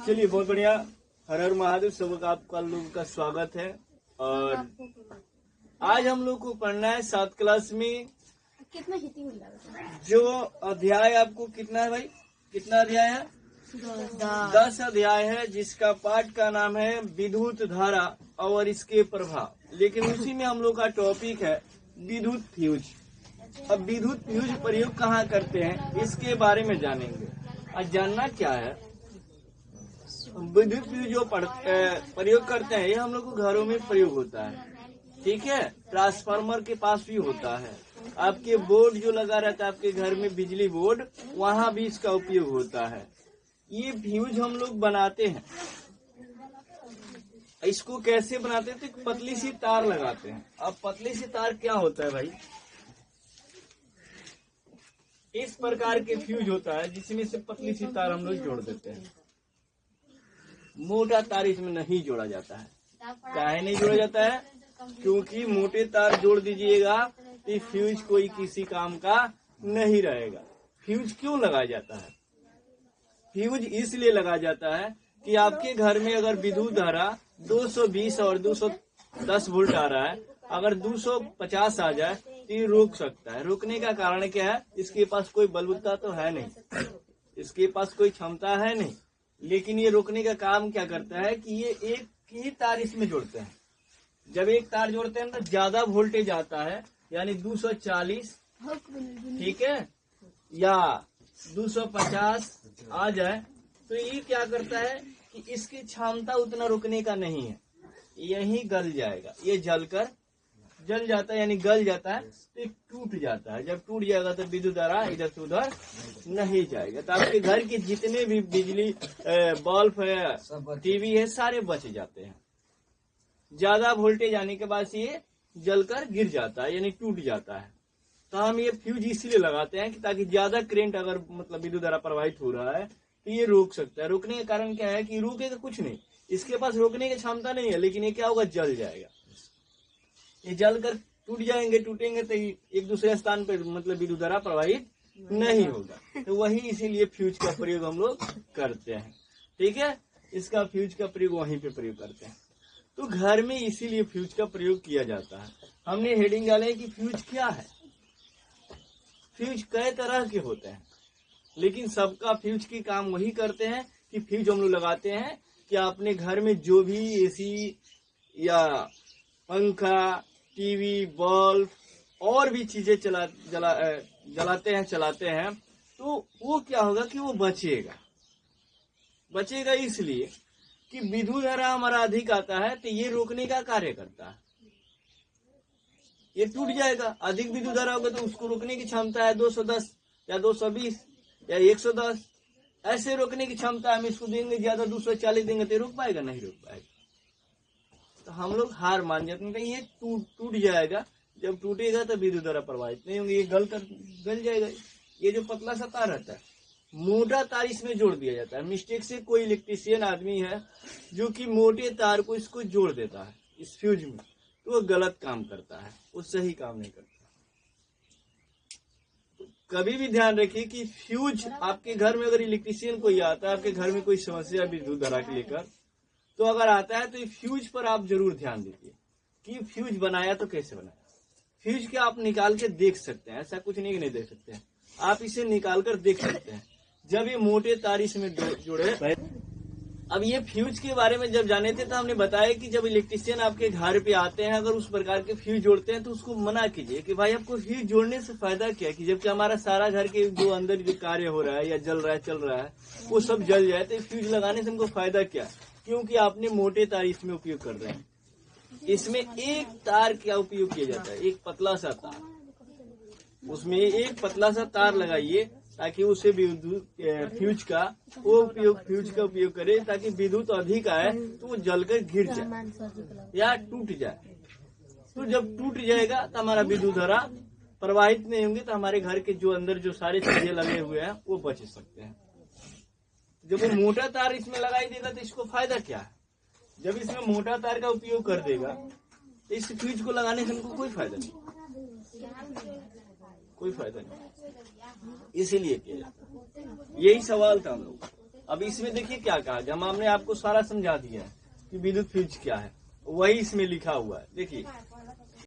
चलिए, बहुत बढ़िया। हर हर महादेव। सबका आपका लोगों का स्वागत है। और आज हम लोग को पढ़ना है 7 क्लास में कितना जो अध्याय आपको कितना है भाई? कितना अध्याय है? 10 अध्याय है, जिसका पाठ का नाम है विद्युत धारा और इसके प्रभाव। लेकिन उसी में हम लोग का टॉपिक है विद्युत फ्यूज। अब विद्युत फ्यूज प्रयोग कहाँ करते हैं इसके बारे में जानेंगे। आज जानना क्या है, विद्युत फ्यूज जो प्रयोग करते हैं ये हम लोग को घरों में प्रयोग होता है। ठीक है, ट्रांसफार्मर के पास भी होता है। आपके बोर्ड जो लगा रहता है आपके घर में, बिजली बोर्ड, वहाँ भी इसका उपयोग होता है। ये फ्यूज हम लोग बनाते हैं। इसको कैसे बनाते हैं? तो पतली सी तार लगाते हैं। अब पतली सी तार क्या होता है भाई? इस प्रकार के फ्यूज होता है जिसमें से पतली सी तार हम लोग जोड़ देते हैं। मोटा तार इसमें नहीं जोड़ा जाता है। काहे नहीं जोड़ा जाता है? क्योंकि मोटे तार जोड़ दीजिएगा तो फ्यूज कोई किसी काम का नहीं रहेगा। फ्यूज क्यों लगाया जाता है? फ्यूज इसलिए लगाया जाता है कि आपके घर में अगर विद्युत धारा 220 और 210 वोल्ट आ रहा है, अगर 250 आ जाए तो ये रोक सकता है। रोकने का कारण क्या है? इसके पास कोई बलबूता तो है नहीं, इसके पास कोई क्षमता है नहीं, लेकिन ये रोकने का काम क्या करता है कि ये एक ही तार इसमें जोड़ते हैं। जब एक तार जोड़ते हैं तो ज्यादा वोल्टेज आता है, यानी 240, ठीक है, या 250 आ जाए तो ये क्या करता है कि इसकी क्षमता उतना रोकने का नहीं है, यही गल जाएगा। ये जल जाता है, यानी गल जाता है तो टूट जाता है। जब टूट जाएगा तो विद्युत धारा इधर से उधर नहीं जाएगा। तो आपके घर के जितने भी बिजली बल्ब है, टीवी है, सारे बच जाते हैं। ज्यादा वोल्टेज आने के बाद ये जलकर गिर जाता है, यानी टूट जाता है। तो हम ये फ्यूज इसलिए लगाते हैं कि ताकि ज्यादा करंट अगर मतलब विद्युत धारा प्रवाहित हो रहा है तो ये रोक सकता है। रोकने का कारण क्या है कि रोकेगा कुछ नहीं, इसके पास रोकने की क्षमता नहीं है, लेकिन ये क्या होगा, जल जाएगा। ये जलकर टूटेंगे तो एक दूसरे स्थान पे मतलब विद्युत धारा प्रवाहित नहीं होगा। तो वही इसीलिए फ्यूज का प्रयोग हम लोग करते हैं। ठीक है, इसका फ्यूज का प्रयोग वहीं पे प्रयोग करते हैं। तो घर में इसीलिए फ्यूज का प्रयोग किया जाता है। हमने हेडिंग डाले कि फ्यूज क्या है। फ्यूज कई तरह के होते हैं, लेकिन सबका फ्यूज की काम वही करते हैं कि फ्यूज हम लोग लगाते हैं कि अपने घर में जो भी एसी या पंखा, टीवी, बल्ब और भी चीजें चलाते हैं तो वो क्या होगा कि वो बचेगा इसलिए कि विद्युत धारा हमारा अधिक आता है तो ये रोकने का कार्य करता है। ये टूट जाएगा, अधिक विद्युत धारा होगा तो उसको रोकने की क्षमता है 210 या 220 या 110, ऐसे रोकने की क्षमता हम इसको देंगे। ज्यादा 240 देंगे तो रोक पाएगा? नहीं रोक पाएगा। तो हम लोग हार मान जाते हैं, ये टूट जाएगा। जब टूटेगा तो विद्युत धारा प्रवाहित नहीं होंगे, ये गल जाएगा। ये जो पतला सा तार रहता है, मोटा तार इसमें जोड़ दिया जाता है। मिस्टेक से कोई इलेक्ट्रीशियन आदमी है जो कि मोटे तार को इसको जोड़ देता है इस फ्यूज में, तो वो गलत काम करता है, वो सही काम नहीं करता। कभी भी ध्यान रखिए कि फ्यूज आपके घर में अगर इलेक्ट्रीशियन कोई आता है, आपके घर में कोई समस्या विद्युत धारा को लेकर, तो अगर आता है तो फ्यूज पर आप जरूर ध्यान दीजिए कि फ्यूज बनाया तो कैसे बनाया। फ्यूज के आप निकाल के देख सकते हैं, ऐसा कुछ नहीं देख सकते हैं, आप इसे निकाल कर देख सकते हैं जब ये मोटे तार इसमें जुड़े। अब ये फ्यूज के बारे में जब जाने थे तो हमने बताया कि जब इलेक्ट्रीशियन आपके घर पे आते हैं, अगर उस प्रकार के फ्यूज जोड़ते हैं तो उसको मना कीजिए कि भाई आपको फ्यूज जोड़ने से फायदा क्या है, कि जबकि हमारा सारा घर के जो अंदर जो कार्य हो रहा है या चल रहा है वो सब जल जाए, तो फ्यूज लगाने से हमको फायदा क्या? क्योंकि आपने मोटे तार इसमें उपयोग कर रहे हैं। इसमें एक तार क्या उपयोग किया जाता है, एक पतला सा तार, उसमें एक पतला सा तार लगाइए ताकि उसे फ्यूज का उपयोग करे, ताकि विद्युत अधिक आए तो वो जलकर गिर जाए या टूट जाए। तो जब टूट जाएगा तो हमारा विद्युत धारा प्रवाहित नहीं होंगे, तो हमारे घर के जो अंदर जो सारे चीजें लगे हुए हैं वो बच सकते हैं। जब वो मोटा तार इसमें लगाई देगा तो इसको फायदा क्या है? जब इसमें मोटा तार का उपयोग कर देगा तो इस फ्यूज को लगाने से हमको कोई फायदा नहीं, इसीलिए किया जाता है। यही सवाल था हम लोग। अब इसमें देखिए क्या कहा हमने आपको सारा समझा दिया है कि विद्युत फ्यूज क्या है, वही इसमें लिखा हुआ है। देखिए